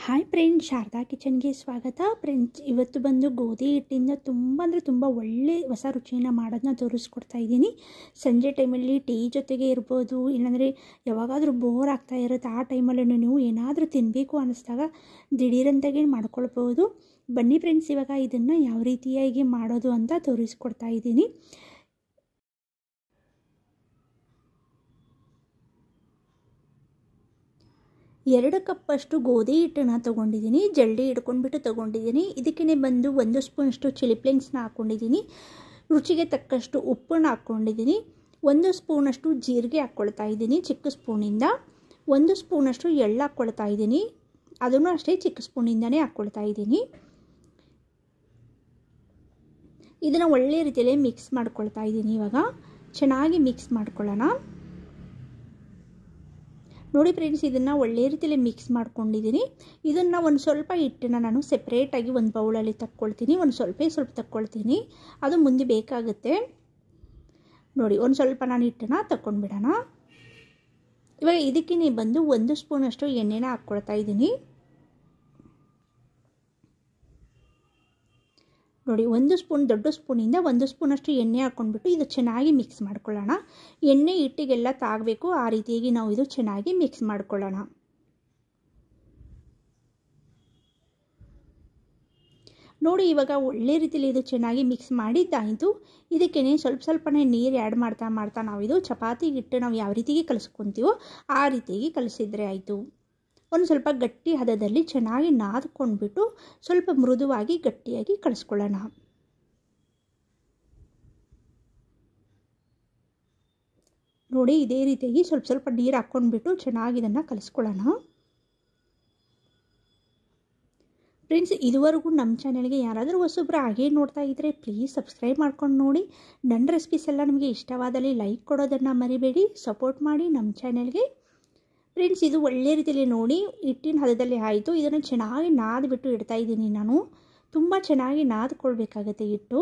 Hi friends, Sharada ಕಿಚನ್ಗೆ ಸ್ವಾಗತ. Friends, ಇವತ್ತು ಬಂದು ಗೋಧಿ ಹಿಟ್ಟಿಂದ ತುಂಬ ಒಳ್ಳೆ ಹೊಸ ರುಚಿಯನ್ನು ಮಾಡೋದನ್ನ ತೋರಿಸ್ಕೊಡ್ತಾ ಇದ್ದೀನಿ. ಸಂಜೆ ಟೈಮಲ್ಲಿ ಟೀ ಜೊತೆಗೆ ಇರ್ಬೋದು, ಇಲ್ಲಾಂದರೆ ಯಾವಾಗಾದರೂ ಬೋರ್ ಆಗ್ತಾ ಇರುತ್ತೆ, ಆ ಟೈಮಲ್ಲೂ ನೀವು ಏನಾದರೂ ತಿನ್ನಬೇಕು ಅನ್ನಿಸ್ದಾಗ ದಿಢೀರಂತಾಗಿ ಮಾಡ್ಕೊಳ್ಬೋದು. ಬನ್ನಿ ಫ್ರೆಂಡ್ಸ್, ಇವಾಗ ಇದನ್ನು ಯಾವ ರೀತಿಯಾಗಿ ಮಾಡೋದು ಅಂತ ತೋರಿಸ್ಕೊಡ್ತಾ ಇದ್ದೀನಿ. 2 ಕಪ್ಪಷ್ಟು ಗೋಧಿ ಹಿಟ್ಟನ್ನು ತೊಗೊಂಡಿದ್ದೀನಿ. ಜಲ್ಡಿ ಹಿಡ್ಕೊಂಡ್ಬಿಟ್ಟು ತೊಗೊಂಡಿದ್ದೀನಿ. ಇದಕ್ಕೆ ಬಂದು 1 ಸ್ಪೂನಷ್ಟು ಚಿಲ್ಲಿ ಫ್ಲೇಕ್ಸ್ನ ಹಾಕ್ಕೊಂಡಿದ್ದೀನಿ. ರುಚಿಗೆ ತಕ್ಕಷ್ಟು ಉಪ್ಪನ್ನು ಹಾಕ್ಕೊಂಡಿದ್ದೀನಿ. 1 ಸ್ಪೂನಷ್ಟು ಜೀರಿಗೆ ಹಾಕ್ಕೊಳ್ತಾ ಇದ್ದೀನಿ ಚಿಕ್ಕ ಸ್ಪೂನಿಂದ. 1 ಸ್ಪೂನಷ್ಟು ಎಳ್ಳು ಹಾಕ್ಕೊಳ್ತಾ ಇದ್ದೀನಿ. ಅದನ್ನು ಅಷ್ಟೇ ಚಿಕ್ಕ ಸ್ಪೂನಿಂದನೇ ಹಾಕ್ಕೊಳ್ತಾ ಇದ್ದೀನಿ. ಇದನ್ನು ಒಳ್ಳೆ ರೀತಿಯಲ್ಲಿ ಮಿಕ್ಸ್ ಮಾಡ್ಕೊಳ್ತಾ ಇದ್ದೀನಿ. ಇವಾಗ ಚೆನ್ನಾಗಿ ಮಿಕ್ಸ್ ಮಾಡ್ಕೊಳ್ಳೋಣ. ನೋಡಿ ಫ್ರೆಂಡ್ಸ್, ಇದನ್ನು ಒಳ್ಳೆ ರೀತಿಯಲ್ಲಿ ಮಿಕ್ಸ್ ಮಾಡ್ಕೊಂಡಿದ್ದೀನಿ. ಇದನ್ನು ಒಂದು ಸ್ವಲ್ಪ ಹಿಟ್ಟನ್ನು ನಾನು ಸೆಪ್ರೇಟಾಗಿ ಒಂದು ಬೌಲಲ್ಲಿ ತಕ್ಕೊಳ್ತೀನಿ. ಒಂದು ಸ್ವಲ್ಪ ತಕ್ಕೊಳ್ತೀನಿ, ಅದು ಮುಂದೆ ಬೇಕಾಗುತ್ತೆ. ನೋಡಿ, ಒಂದು ಸ್ವಲ್ಪ ನಾನು ಹಿಟ್ಟನ್ನು ತಕ್ಕೊಂಡ್ಬಿಡೋಣ. ಇವಾಗ ಇದಕ್ಕೆ ಬಂದು 1 ಸ್ಪೂನಷ್ಟು ಎಣ್ಣೆನ ಹಾಕ್ಕೊಳ್ತಾ ಇದ್ದೀನಿ. ನೋಡಿ, 1 ಸ್ಪೂನ್, ದೊಡ್ಡ ಸ್ಪೂನಿಂದ 1 ಸ್ಪೂನಷ್ಟು ಎಣ್ಣೆ ಹಾಕ್ಕೊಂಡ್ಬಿಟ್ಟು ಇದು ಚೆನ್ನಾಗಿ ಮಿಕ್ಸ್ ಮಾಡ್ಕೊಳ್ಳೋಣ. ಎಣ್ಣೆ ಹಿಟ್ಟಿಗೆಲ್ಲ ತಾಗಬೇಕು, ಆ ರೀತಿಯಾಗಿ ನಾವು ಇದು ಚೆನ್ನಾಗಿ ಮಿಕ್ಸ್ ಮಾಡ್ಕೊಳ್ಳೋಣ. ನೋಡಿ, ಇವಾಗ ಒಳ್ಳೆ ರೀತಿಯಲ್ಲಿ ಇದು ಚೆನ್ನಾಗಿ ಮಿಕ್ಸ್ ಮಾಡಿದ್ದಾಯಿತು. ಇದಕ್ಕೆ ಸ್ವಲ್ಪನೇ ನೀರು ಆ್ಯಡ್ ಮಾಡ್ತಾ ನಾವು ಇದು ಚಪಾತಿ ಹಿಟ್ಟು ನಾವು ಯಾವ ರೀತಿಗೆ ಕಲಿಸ್ಕೊತೀವೋ ಆ ರೀತಿಯಾಗಿ ಕಲಿಸಿದ್ರೆ ಆಯಿತು. ಒಂದು ಸ್ವಲ್ಪ ಗಟ್ಟಿ ಹದದಲ್ಲಿ ಚೆನ್ನಾಗಿ ನಾದ್ಕೊಂಡ್ಬಿಟ್ಟು ಸ್ವಲ್ಪ ಮೃದುವಾಗಿ ಗಟ್ಟಿಯಾಗಿ ಕಲಿಸ್ಕೊಳ್ಳೋಣ. ನೋಡಿ, ಇದೇ ರೀತಿಯಾಗಿ ಸ್ವಲ್ಪ ನೀರು ಹಾಕ್ಕೊಂಡ್ಬಿಟ್ಟು ಚೆನ್ನಾಗಿ ಇದನ್ನು ಕಲಿಸ್ಕೊಳ್ಳೋಣ. ಫ್ರೆಂಡ್ಸ್, ಇದುವರೆಗೂ ನಮ್ಮ ಚಾನೆಲ್ಗೆ ಯಾರಾದರೂ ಹೊಸಬ್ರು ಹಾಗೇ ನೋಡ್ತಾ ಇದ್ದರೆ ಪ್ಲೀಸ್ ಸಬ್ಸ್ಕ್ರೈಬ್ ಮಾಡ್ಕೊಂಡು ನೋಡಿ. ನನ್ನ ರೆಸಿಪೀಸ್ ಎಲ್ಲ ನಿಮಗೆ ಇಷ್ಟವಾದಲ್ಲಿ ಲೈಕ್ ಕೊಡೋದನ್ನು ಮರಿಬೇಡಿ. ಸಪೋರ್ಟ್ ಮಾಡಿ ನಮ್ಮ ಚಾನೆಲ್ಗೆ. ಫ್ರೆಂಡ್ಸ್, ಇದು ಒಳ್ಳೆ ರೀತಿಯಲ್ಲಿ ನೋಡಿ ಹಿಟ್ಟಿನ ಹದದಲ್ಲಿ ಆಯಿತು. ಇದನ್ನು ಚೆನ್ನಾಗಿ ನಾದ್ಬಿಟ್ಟು ಇಡ್ತಾ ಇದ್ದೀನಿ ನಾನು. ತುಂಬ ಚೆನ್ನಾಗಿ ನಾದ್ಕೊಳ್ಬೇಕಾಗತ್ತೆ ಹಿಟ್ಟು.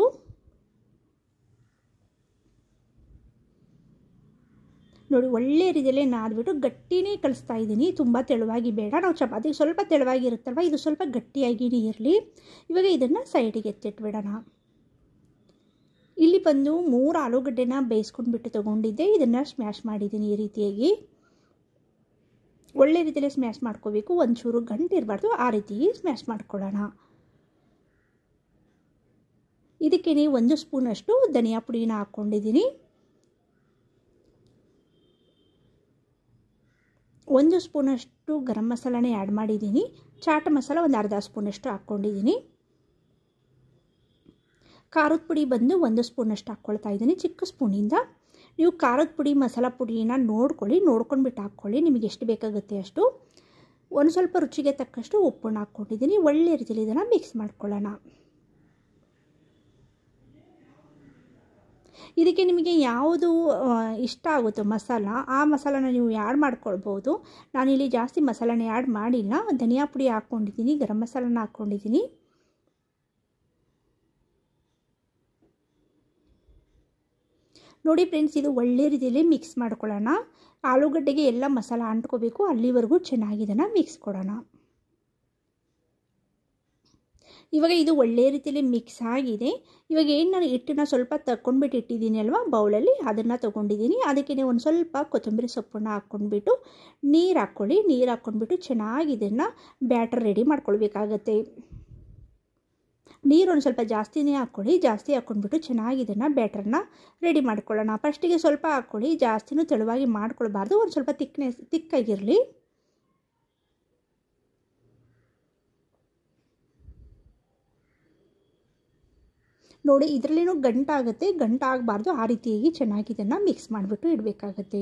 ನೋಡಿ, ಒಳ್ಳೆ ರೀತಿಯಲ್ಲಿ ನಾದ್ಬಿಟ್ಟು ಗಟ್ಟಿನೇ ಕಲಿಸ್ತಾ ಇದ್ದೀನಿ. ತುಂಬ ತೆಳುವಾಗಿ ಬೇಡ, ನಾವು ಚಪಾತಿ ಸ್ವಲ್ಪ ತೆಳುವಾಗಿರುತ್ತಲ್ವ, ಇದು ಸ್ವಲ್ಪ ಗಟ್ಟಿಯಾಗಿಯೇ ಇರಲಿ. ಇವಾಗ ಇದನ್ನು ಸೈಡಿಗೆ ಎತ್ತಿಟ್ಬಿಡೋಣ. ಇಲ್ಲಿ ಬಂದು 3 ಆಲೂಗಡ್ಡೆನ ಬೇಯಿಸ್ಕೊಂಡ್ಬಿಟ್ಟು ತೊಗೊಂಡಿದ್ದೆ. ಇದನ್ನು ಸ್ಮ್ಯಾಶ್ ಮಾಡಿದ್ದೀನಿ ಈ ರೀತಿಯಾಗಿ. ಒಳ್ಳೆ ರೀತಿಯಲ್ಲಿ ಸ್ಮ್ಯಾಶ್ ಮಾಡ್ಕೋಬೇಕು, ಒಂಚೂರು ಗಂಟು ಇರಬಾರ್ದು, ಆ ರೀತಿ ಸ್ಮ್ಯಾಶ್ ಮಾಡ್ಕೊಳ್ಳೋಣ. ಇದಕ್ಕೆ 1 ಸ್ಪೂನಷ್ಟು ಧನಿಯಾ ಪುಡಿನ ಹಾಕ್ಕೊಂಡಿದ್ದೀನಿ. 1 ಸ್ಪೂನಷ್ಟು ಗರಂ ಮಸಾಲನೇ ಆ್ಯಡ್ ಮಾಡಿದ್ದೀನಿ. ಚಾಟ್ ಮಸಾಲ ಒಂದು ಅರ್ಧ ಸ್ಪೂನಷ್ಟು ಹಾಕ್ಕೊಂಡಿದ್ದೀನಿ. ಖಾರದ ಪುಡಿ ಬಂದು 1 ಸ್ಪೂನಷ್ಟು ಹಾಕ್ಕೊಳ್ತಾ ಇದ್ದೀನಿ ಚಿಕ್ಕ ಸ್ಪೂನಿಂದ. ನೀವು ಖಾರದ ಪುಡಿ ಮಸಾಲ ಪುಡಿನ ನೋಡ್ಕೊಂಡ್ಬಿಟ್ಟು ಹಾಕ್ಕೊಳ್ಳಿ, ನಿಮಗೆ ಎಷ್ಟು ಬೇಕಾಗುತ್ತೆ ಅಷ್ಟು. ಒಂದು ಸ್ವಲ್ಪ ರುಚಿಗೆ ತಕ್ಕಷ್ಟು ಉಪ್ಪನ್ನು ಹಾಕ್ಕೊಂಡಿದ್ದೀನಿ. ಒಳ್ಳೆ ರೀತಿಯಲ್ಲಿ ಇದನ್ನು ಮಿಕ್ಸ್ ಮಾಡ್ಕೊಳ್ಳೋಣ. ಇದಕ್ಕೆ ನಿಮಗೆ ಯಾವುದು ಇಷ್ಟ ಆಗುತ್ತೋ ಮಸಾಲ, ಆ ಮಸಾಲನ ನೀವು ಆ್ಯಡ್ ಮಾಡ್ಕೊಳ್ಬೋದು. ನಾನಿಲ್ಲಿ ಜಾಸ್ತಿ ಮಸಾಲನ ಆ್ಯಡ್ ಮಾಡಿಲ್ಲ. ಧನಿಯಾ ಪುಡಿ ಹಾಕ್ಕೊಂಡಿದ್ದೀನಿ, ಗರಂ ಮಸಾಲನ ಹಾಕ್ಕೊಂಡಿದ್ದೀನಿ. ನೋಡಿ ಫ್ರೆಂಡ್ಸ್, ಇದು ಒಳ್ಳೆ ರೀತಿಯಲ್ಲಿ ಮಿಕ್ಸ್ ಮಾಡ್ಕೊಳ್ಳೋಣ. ಆಲೂಗಡ್ಡೆಗೆ ಎಲ್ಲ ಮಸಾಲ ಅಂಟ್ಕೋಬೇಕು, ಅಲ್ಲಿವರೆಗೂ ಚೆನ್ನಾಗಿ ಇದನ್ನು ಮಿಕ್ಸ್ ಕೊಡೋಣ. ಇವಾಗ ಇದು ಒಳ್ಳೆ ರೀತಿಯಲ್ಲಿ ಮಿಕ್ಸ್ ಆಗಿದೆ. ಇವಾಗ ಏನು ನಾನು ಹಿಟ್ಟನ್ನು ಸ್ವಲ್ಪ ತಗೊಂಡ್ಬಿಟ್ಟು ಇಟ್ಟಿದ್ದೀನಿ ಅಲ್ವಾ ಬೌಲಲ್ಲಿ, ಅದನ್ನು ತೊಗೊಂಡಿದ್ದೀನಿ. ಅದಕ್ಕೆ ಒಂದು ಸ್ವಲ್ಪ ಕೊತ್ತಂಬರಿ ಸೊಪ್ಪನ್ನು ಹಾಕ್ಕೊಂಡ್ಬಿಟ್ಟು ನೀರು ಹಾಕ್ಕೊಳ್ಳಿ. ನೀರು ಹಾಕ್ಕೊಂಡ್ಬಿಟ್ಟು ಚೆನ್ನಾಗಿ ಇದನ್ನು ಬ್ಯಾಟರ್ ರೆಡಿ ಮಾಡ್ಕೊಳ್ಬೇಕಾಗತ್ತೆ. ನೀರು ಒಂದು ಸ್ವಲ್ಪ ಜಾಸ್ತಿನೇ ಹಾಕ್ಕೊಳ್ಳಿ. ಜಾಸ್ತಿ ಹಾಕ್ಕೊಂಡ್ಬಿಟ್ಟು ಚೆನ್ನಾಗಿ ಇದನ್ನು ಬ್ಯಾಟರ್ನ ರೆಡಿ ಮಾಡ್ಕೊಳ್ಳೋಣ. ಫಸ್ಟಿಗೆ ಸ್ವಲ್ಪ ಹಾಕ್ಕೊಳ್ಳಿ, ಜಾಸ್ತಿನೂ ತೆಳುವಾಗಿ ಮಾಡ್ಕೊಳ್ಬಾರ್ದು, ಒಂದು ಸ್ವಲ್ಪ ತಿಕ್ಕಾಗಿರಲಿ. ನೋಡಿ, ಇದರಲ್ಲೇನೋ ಗಂಟಾಗುತ್ತೆ, ಗಂಟಾಗಬಾರ್ದು, ಆ ರೀತಿಯಾಗಿ ಚೆನ್ನಾಗಿ ಇದನ್ನು ಮಿಕ್ಸ್ ಮಾಡಿಬಿಟ್ಟು ಇಡಬೇಕಾಗತ್ತೆ.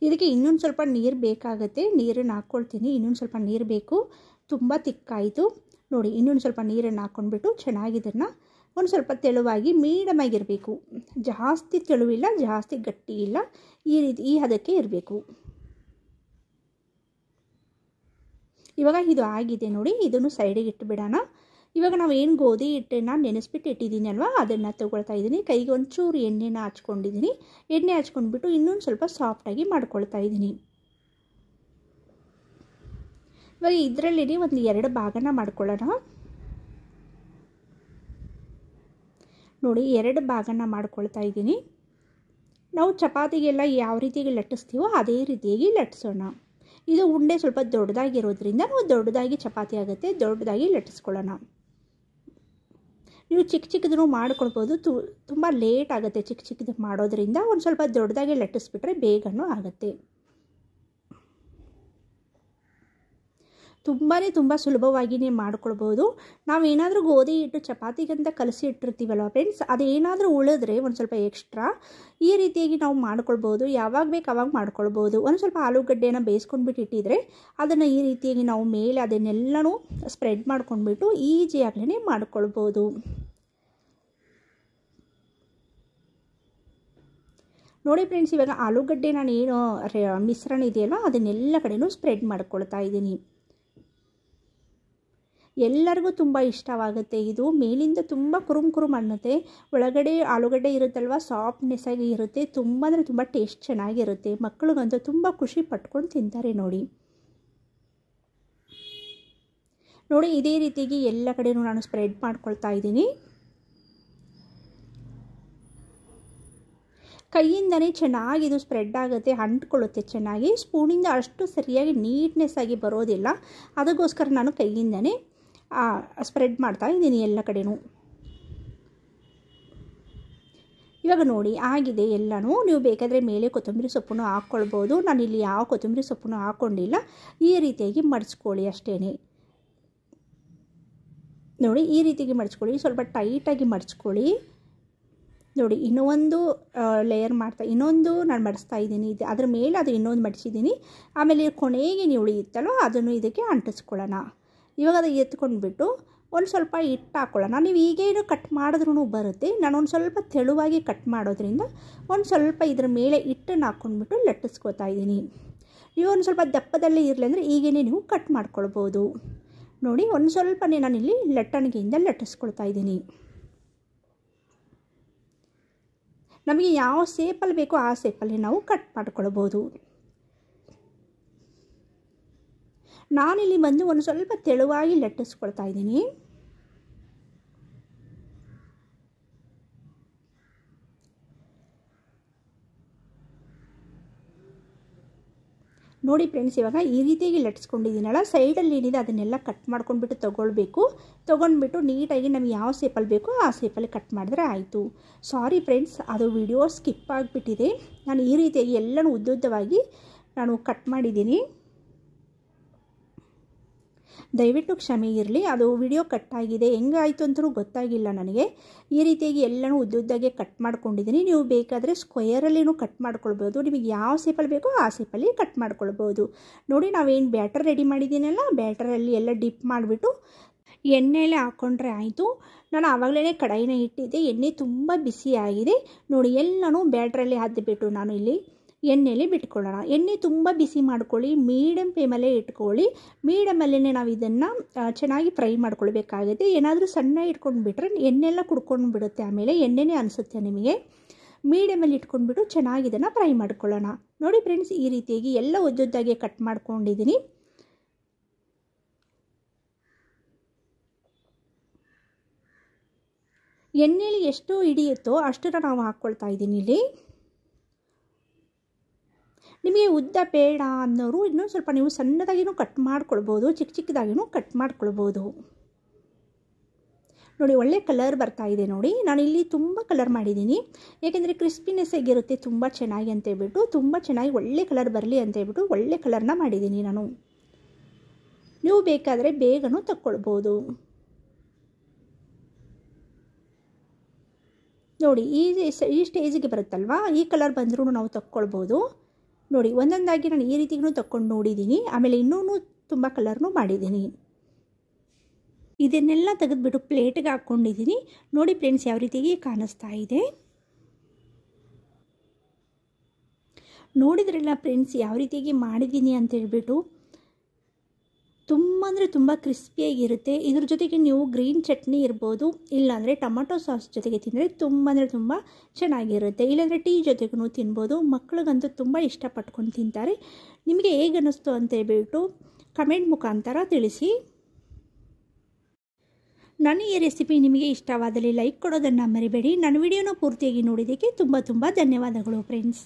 ಇದಕ್ಕೆ ಇನ್ನೊಂದು ಸ್ವಲ್ಪ ನೀರು ಬೇಕಾಗುತ್ತೆ. ನೀರನ್ನು ಹಾಕ್ಕೊಳ್ತೀನಿ. ಇನ್ನೊಂದು ಸ್ವಲ್ಪ ನೀರು ಬೇಕು, ತುಂಬ ತಿಕ್ಕಾಯಿತು. ನೋಡಿ, ಇನ್ನೊಂದು ಸ್ವಲ್ಪ ನೀರನ್ನು ಹಾಕ್ಕೊಂಡ್ಬಿಟ್ಟು ಚೆನ್ನಾಗಿ ಇದನ್ನು ಒಂದು ಸ್ವಲ್ಪ ತೆಳುವಾಗಿ ಮೀಡಿಯಮ್ ಆಗಿರಬೇಕು. ಜಾಸ್ತಿ ತೆಳುವಿಲ್ಲ, ಜಾಸ್ತಿ ಗಟ್ಟಿ ಇಲ್ಲ, ಈ ಹದಕ್ಕೆ ಇರಬೇಕು. ಇವಾಗ ಇದು ಆಗಿದೆ ನೋಡಿ, ಇದನ್ನು ಸೈಡಿಗೆ ಇಟ್ಟುಬಿಡೋಣ. ಇವಾಗ ನಾವು ಏನು ಗೋಧಿ ಹಿಟ್ಟನ್ನು ನೆನೆಸ್ಬಿಟ್ಟು ಇಟ್ಟಿದ್ದೀನಿ ಅಲ್ವಾ, ಅದನ್ನು ತೊಗೊಳ್ತಾ ಇದ್ದೀನಿ. ಕೈಗೆ ಒಂಚೂರು ಎಣ್ಣೆನ ಹಚ್ಕೊಂಡಿದ್ದೀನಿ. ಎಣ್ಣೆ ಹಚ್ಕೊಂಡ್ಬಿಟ್ಟು ಇನ್ನೊಂದು ಸ್ವಲ್ಪ ಸಾಫ್ಟಾಗಿ ಮಾಡ್ಕೊಳ್ತಾ ಇದ್ದೀನಿ. ಇವಾಗ ಇದರಲ್ಲಿ ಒಂದು 2 ಭಾಗನ ಮಾಡ್ಕೊಳ್ಳೋಣ. ನೋಡಿ 2 ಭಾಗನ ಮಾಡ್ಕೊಳ್ತಾ ಇದ್ದೀನಿ. ನಾವು ಚಪಾತಿಗೆಲ್ಲ ಯಾವ ರೀತಿಯಾಗಿ ಲಟ್ಟಿಸ್ತೀವೋ ಅದೇ ರೀತಿಯಾಗಿ ಲಟ್ಟಿಸೋಣ. ಇದು ಉಂಡೆ ಸ್ವಲ್ಪ ದೊಡ್ಡದಾಗಿರೋದ್ರಿಂದ ನಾವು ದೊಡ್ಡದಾಗಿ ಚಪಾತಿ ಆಗುತ್ತೆ, ದೊಡ್ಡದಾಗಿ ಲಟ್ಟಿಸ್ಕೊಳ್ಳೋಣ. ನೀವು ಚಿಕ್ಕ ಚಿಕ್ಕದನ್ನು ಮಾಡ್ಕೊಳ್ಬೋದು. ತುಂಬ ಲೇಟ್ ಆಗುತ್ತೆ ಚಿಕ್ಕ ಚಿಕ್ಕದು ಮಾಡೋದ್ರಿಂದ. ಒಂದು ಸ್ವಲ್ಪ ದೊಡ್ಡದಾಗಿ ಲಟ್ಟಿಸ್ಬಿಟ್ರೆ ಬೇಗನೂ ಆಗುತ್ತೆ. ತುಂಬ ಸುಲಭವಾಗಿಯೇ ಮಾಡ್ಕೊಳ್ಬೋದು. ನಾವೇನಾದರೂ ಗೋಧಿ ಹಿಟ್ಟು ಚಪಾತಿಗಂತ ಕಲಸಿ ಇಟ್ಟಿರ್ತೀವಲ್ವ ಫ್ರೆಂಡ್ಸ್, ಅದೇನಾದರೂ ಉಳಿದ್ರೆ ಒಂದು ಸ್ವಲ್ಪ ಎಕ್ಸ್ಟ್ರಾ ಈ ರೀತಿಯಾಗಿ ನಾವು ಮಾಡ್ಕೊಳ್ಬೋದು. ಯಾವಾಗ ಬೇಕು ಆವಾಗ ಮಾಡ್ಕೊಳ್ಬೋದು. ಒಂದು ಸ್ವಲ್ಪ ಆಲೂಗಡ್ಡೆನ ಬೇಯಿಸ್ಕೊಂಡ್ಬಿಟ್ಟು ಇಟ್ಟಿದ್ರೆ ಅದನ್ನು ಈ ರೀತಿಯಾಗಿ ನಾವು ಮೇಲೆ ಅದನ್ನೆಲ್ಲನೂ ಸ್ಪ್ರೆಡ್ ಮಾಡ್ಕೊಂಡ್ಬಿಟ್ಟು ಈಸಿಯಾಗಲೇ ಮಾಡ್ಕೊಳ್ಬೋದು. ನೋಡಿ ಫ್ರೆಂಡ್ಸ್, ಇವಾಗ ಆಲೂಗಡ್ಡೆ ನಾನು ಏನು ಮಿಶ್ರಣ ಇದೆಯಲ್ಲ ಅದನ್ನೆಲ್ಲ ಕಡೆಯೂ ಸ್ಪ್ರೆಡ್ ಮಾಡ್ಕೊಳ್ತಾ ಇದ್ದೀನಿ. ಎಲ್ಲರಿಗೂ ತುಂಬ ಇಷ್ಟವಾಗುತ್ತೆ ಇದು. ಮೇಲಿಂದ ತುಂಬ ಕುರುಮ್ ಅನ್ನುತ್ತೆ, ಒಳಗಡೆ ಆಲೂಗಡ್ಡೆ ಇರುತ್ತಲ್ವ ಸಾಫ್ಟ್ನೆಸ್ ಆಗಿ ಇರುತ್ತೆ. ತುಂಬ ಅಂದರೆ ತುಂಬ ಟೇಸ್ಟ್ ಚೆನ್ನಾಗಿರುತ್ತೆ. ಮಕ್ಕಳಿಗಂತೂ ತುಂಬ ಖುಷಿ ಪಟ್ಕೊಂಡು ತಿಂತಾರೆ. ನೋಡಿ ಇದೇ ರೀತಿಯಾಗಿ ಎಲ್ಲ ಕಡೆಯೂ ನಾನು ಸ್ಪ್ರೆಡ್ ಮಾಡ್ಕೊಳ್ತಾ ಇದ್ದೀನಿ. ಕೈಯಿಂದನೇ ಚೆನ್ನಾಗಿ ಇದು ಸ್ಪ್ರೆಡ್ ಆಗುತ್ತೆ, ಅಂಟ್ಕೊಳ್ಳುತ್ತೆ ಚೆನ್ನಾಗಿ. ಸ್ಪೂನಿಂದ ಅಷ್ಟು ಸರಿಯಾಗಿ ನೀಟ್ನೆಸ್ ಆಗಿ ಬರೋದಿಲ್ಲ. ಅದಕ್ಕೋಸ್ಕರ ನಾನು ಕೈಯಿಂದನೇ ಸ್ಪ್ರೆಡ್ ಮಾಡ್ತಾ ಇದ್ದೀನಿ ಎಲ್ಲ ಕಡೆನೂ. ಇವಾಗ ನೋಡಿ ಆಗಿದೆ ಎಲ್ಲನೂ. ನೀವು ಬೇಕಾದರೆ ಮೇಲೆ ಕೊತ್ತಂಬರಿ ಸೊಪ್ಪನ್ನು ಹಾಕ್ಕೊಳ್ಬೋದು. ನಾನಿಲ್ಲಿ ಯಾವ ಕೊತ್ತಂಬರಿ ಸೊಪ್ಪನ್ನು ಹಾಕ್ಕೊಂಡಿಲ್ಲ. ಈ ರೀತಿಯಾಗಿ ಮಡಿಸ್ಕೊಳ್ಳಿ ಅಷ್ಟೇ. ನೋಡಿ ಈ ರೀತಿಯಾಗಿ ಮಡಿಸ್ಕೊಳ್ಳಿ, ಸ್ವಲ್ಪ ಟೈಟಾಗಿ ಮಡಿಸ್ಕೊಳ್ಳಿ. ನೋಡಿ ಇನ್ನೊಂದು ಲೇಯರ್ ಇನ್ನೊಂದು ನಾನು ಮಡಿಸ್ತಾ ಇದ್ದೀನಿ. ಅದ್ರ ಮೇಲೆ ಅದು ಇನ್ನೊಂದು ಮಡಿಸಿದ್ದೀನಿ. ಆಮೇಲೆ ಕೊನೆಗೆ ನೀವು ಉಳಿಯುತ್ತಲ್ವ ಅದನ್ನು ಇದಕ್ಕೆ ಅಂಟಿಸ್ಕೊಳ್ಳೋಣ. ಇವಾಗ ಅದು ಎತ್ಕೊಂಡ್ಬಿಟ್ಟು ಒಂದು ಸ್ವಲ್ಪ ಹಿಟ್ಟು ಹಾಕ್ಕೊಳ್ಳೋಣ. ನೀವು ಈಗೇನು ಕಟ್ ಮಾಡಿದ್ರೂ ಬರುತ್ತೆ. ನಾನು ಒಂದು ಸ್ವಲ್ಪ ತೆಳುವಾಗಿ ಕಟ್ ಮಾಡೋದ್ರಿಂದ ಒಂದು ಸ್ವಲ್ಪ ಇದ್ರ ಮೇಲೆ ಹಿಟ್ಟನ್ನು ಹಾಕ್ಕೊಂಡ್ಬಿಟ್ಟು ಲಟ್ಟಿಸ್ಕೊತಾ ಇದ್ದೀನಿ. ನೀವು ಒಂದು ಸ್ವಲ್ಪ ದಪ್ಪದಲ್ಲೇ ಇರಲಿ ಅಂದರೆ ಈಗೇನೆ ನೀವು ಕಟ್ ಮಾಡ್ಕೊಳ್ಬೋದು. ನೋಡಿ ಒಂದು ಸ್ವಲ್ಪನೇ ನಾನಿಲ್ಲಿ ಲಟ್ಟಣಿಗೆಯಿಂದ ಲಟ್ಟಿಸ್ಕೊಳ್ತಾ ಇದ್ದೀನಿ. ನಮಗೆ ಯಾವ ಶೇಪಲ್ಲಿ ಬೇಕೋ ಆ ಶೇಪಲ್ಲಿ ನಾವು ಕಟ್ ಮಾಡ್ಕೊಳ್ಬೋದು. ನಾನಿಲ್ಲಿ ಬಂದು ಒಂದು ಸ್ವಲ್ಪ ತೆಳುವಾಗಿ ಲಟ್ಟಿಸ್ಕೊಳ್ತಾ ಇದ್ದೀನಿ. ನೋಡಿ ಫ್ರೆಂಡ್ಸ್, ಇವಾಗ ಈ ರೀತಿಯಾಗಿ ಲಟ್ಟಿಸ್ಕೊಂಡಿದ್ದೀನಲ್ಲ, ಸೈಡಲ್ಲಿ ಏನಿದೆ ಅದನ್ನೆಲ್ಲ ಕಟ್ ಮಾಡ್ಕೊಂಡ್ಬಿಟ್ಟು ತೊಗೊಂಡ್ಬಿಟ್ಟು ನೀಟಾಗಿ ನಮಗೆ ಯಾವ ಶೇಪಲ್ಲಿ ಬೇಕೋ ಆ ಶೇಪಲ್ಲಿ ಕಟ್ ಮಾಡಿದ್ರೆ ಆಯಿತು. ಸಾರಿ ಫ್ರೆಂಡ್ಸ್, ಅದು ವಿಡಿಯೋ ಸ್ಕಿಪ್ ಆಗಿಬಿಟ್ಟಿದೆ. ನಾನು ಈ ರೀತಿಯಾಗಿ ಎಲ್ಲನೂ ಉದ್ದುದ್ದವಾಗಿ ನಾನು ಕಟ್ ಮಾಡಿದ್ದೀನಿ. ದಯವಿಟ್ಟು ಕ್ಷಮೆ ಇರಲಿ. ಅದು ವಿಡಿಯೋ ಕಟ್ಟಾಗಿದೆ, ಹೆಂಗಾಯಿತು ಅಂತಲೂ ಗೊತ್ತಾಗಿಲ್ಲ ನನಗೆ. ಈ ರೀತಿಯಾಗಿ ಎಲ್ಲನೂ ಉದ್ದುದ್ದಾಗೆ ಕಟ್ ಮಾಡ್ಕೊಂಡಿದ್ದೀನಿ. ನೀವು ಬೇಕಾದರೆ ಸ್ಕ್ವೇರಲ್ಲಿನೂ ಕಟ್ ಮಾಡ್ಕೊಳ್ಬೋದು. ನಿಮಗೆ ಯಾವ ಶೇಪಲ್ಲಿ ಬೇಕೋ ಆ ಶೇಪಲ್ಲಿ ಕಟ್ ಮಾಡ್ಕೊಳ್ಬೋದು. ನೋಡಿ ನಾವೇನು ಬ್ಯಾಟರ್ ರೆಡಿ ಮಾಡಿದ್ದೀನಲ್ಲ, ಬ್ಯಾಟರಲ್ಲಿ ಎಲ್ಲ ಡಿಪ್ ಮಾಡಿಬಿಟ್ಟು ಎಣ್ಣೆಲೆ ಹಾಕ್ಕೊಂಡ್ರೆ ಆಯಿತು. ನಾನು ಆವಾಗಲೇ ಕಡಾಯಿನ ಇಟ್ಟಿದ್ದೆ, ಎಣ್ಣೆ ತುಂಬ ಬಿಸಿಯಾಗಿದೆ. ನೋಡಿ ಎಲ್ಲನೂ ಬ್ಯಾಟ್ರಲ್ಲಿ ಹಾಕಿಬಿಟ್ಟು ನಾನು ಇಲ್ಲಿ ಎಣ್ಣೆಯಲ್ಲಿ ಬಿಟ್ಕೊಳ್ಳೋಣ. ಎಣ್ಣೆ ತುಂಬ ಬಿಸಿ ಮಾಡ್ಕೊಳ್ಳಿ, ಮೀಡಿಯಮ್ ಫ್ಲೇಮಲ್ಲೇ ಇಟ್ಕೊಳ್ಳಿ. ಮೀಡಿಯಮಲ್ಲೇ ನಾವು ಇದನ್ನು ಚೆನ್ನಾಗಿ ಫ್ರೈ ಮಾಡ್ಕೊಳ್ಬೇಕಾಗುತ್ತೆ. ಏನಾದರೂ ಸಣ್ಣ ಇಟ್ಕೊಂಡ್ಬಿಟ್ರೆ ಎಣ್ಣೆಲ್ಲ ಕುಡ್ಕೊಂಡು ಬಿಡುತ್ತೆ, ಆಮೇಲೆ ಎಣ್ಣೆನೇ ಅನಿಸುತ್ತೆ ನಿಮಗೆ. ಮೀಡಿಯಮಲ್ಲಿ ಇಟ್ಕೊಂಡ್ಬಿಟ್ಟು ಚೆನ್ನಾಗಿ ಇದನ್ನು ಫ್ರೈ ಮಾಡ್ಕೊಳ್ಳೋಣ. ನೋಡಿ ಫ್ರೆಂಡ್ಸ್, ಈ ರೀತಿಯಾಗಿ ಎಲ್ಲ ಉದ್ದುದ್ದಾಗೆ ಕಟ್ ಮಾಡ್ಕೊಂಡಿದ್ದೀನಿ. ಎಣ್ಣೆಯಲ್ಲಿ ಎಷ್ಟು ಹಿಡಿಯುತ್ತೋ ಅಷ್ಟನ್ನು ನಾವು ಹಾಕ್ಕೊಳ್ತಾ ಇದ್ದೀನಿ ಇಲ್ಲಿ. ನಿಮಗೆ ಉದ್ದ ಬೇಡ ಅನ್ನೋರು ಇನ್ನೂ ಸ್ವಲ್ಪ ನೀವು ಸಣ್ಣದಾಗಿನೂ ಕಟ್ ಮಾಡ್ಕೊಳ್ಬೋದು, ಚಿಕ್ಕ ಚಿಕ್ಕದಾಗಿನೂ ಕಟ್ ಮಾಡ್ಕೊಳ್ಬೋದು. ನೋಡಿ ಒಳ್ಳೆ ಕಲರ್ ಬರ್ತಾ ಇದೆ. ನೋಡಿ ನಾನಿಲ್ಲಿ ತುಂಬ ಕಲರ್ ಮಾಡಿದ್ದೀನಿ, ಏಕೆಂದರೆ ಕ್ರಿಸ್ಪಿನೆಸ್ ಆಗಿರುತ್ತೆ ತುಂಬ ಚೆನ್ನಾಗಿ ಅಂತೇಳ್ಬಿಟ್ಟು, ತುಂಬ ಚೆನ್ನಾಗಿ ಒಳ್ಳೆ ಕಲರ್ ಬರಲಿ ಅಂತೇಳ್ಬಿಟ್ಟು ಒಳ್ಳೆ ಕಲರ್ನ ಮಾಡಿದ್ದೀನಿ ನಾನು. ನೀವು ಬೇಕಾದರೆ ಬೇಗನೂ ತಕ್ಕೊಳ್ಬೋದು. ನೋಡಿ ಈ ಸ್ಟೇಜಿಗೆ ಬರುತ್ತಲ್ವಾ, ಈ ಕಲರ್ ಬಂದರೂ ನಾವು ತಕ್ಕೊಳ್ಬೋದು. ನೋಡಿ ಒಂದೊಂದಾಗಿ ನಾನು ಈ ರೀತಿಗೂ ತಕ್ಕೊಂಡು ನೋಡಿದ್ದೀನಿ, ಆಮೇಲೆ ಇನ್ನೂ ತುಂಬ ಕಲರ್ನೂ ಮಾಡಿದ್ದೀನಿ. ಇದನ್ನೆಲ್ಲ ತೆಗೆದುಬಿಟ್ಟು ಪ್ಲೇಟ್ಗೆ ಹಾಕ್ಕೊಂಡಿದ್ದೀನಿ. ನೋಡಿ ಫ್ರೆಂಡ್ಸ್, ಯಾವ ರೀತಿಯಾಗಿ ಕಾಣಿಸ್ತಾ ಇದೆ. ನೋಡಿದ್ರಲ್ಲ ಫ್ರೆಂಡ್ಸ್, ಯಾವ ರೀತಿಯಾಗಿ ಮಾಡಿದ್ದೀನಿ ಅಂತೇಳ್ಬಿಟ್ಟು. ತುಂಬ ಅಂದರೆ ತುಂಬ ಕ್ರಿಸ್ಪಿಯಾಗಿರುತ್ತೆ. ಇದ್ರ ಜೊತೆಗೆ ನೀವು ಗ್ರೀನ್ ಚಟ್ನಿ ಇರ್ಬೋದು, ಇಲ್ಲಾಂದರೆ ಟೊಮೊಟೊ ಸಾಸ್ ಜೊತೆಗೆ ತಿಂದರೆ ತುಂಬ ಅಂದರೆ ತುಂಬ ಚೆನ್ನಾಗಿರುತ್ತೆ. ಇಲ್ಲಾಂದರೆ ಟೀ ಜೊತೆಗೂ ತಿನ್ಬೋದು. ಮಕ್ಕಳಿಗಂತೂ ತುಂಬ ಇಷ್ಟಪಟ್ಕೊಂಡು ತಿಂತಾರೆ. ನಿಮಗೆ ಹೇಗೆ ಅನ್ನಿಸ್ತು ಅಂತ ಹೇಳ್ಬಿಟ್ಟು ಕಮೆಂಟ್ ಮುಖಾಂತರ ತಿಳಿಸಿ. ನನ್ನ ಈ ರೆಸಿಪಿ ನಿಮಗೆ ಇಷ್ಟವಾದಲ್ಲಿ ಲೈಕ್ ಕೊಡೋದನ್ನು ಮರಿಬೇಡಿ. ನನ್ನ ವಿಡಿಯೋನ ಪೂರ್ತಿಯಾಗಿ ನೋಡಿದ್ದಕ್ಕೆ ತುಂಬ ಧನ್ಯವಾದಗಳು ಫ್ರೆಂಡ್ಸ್.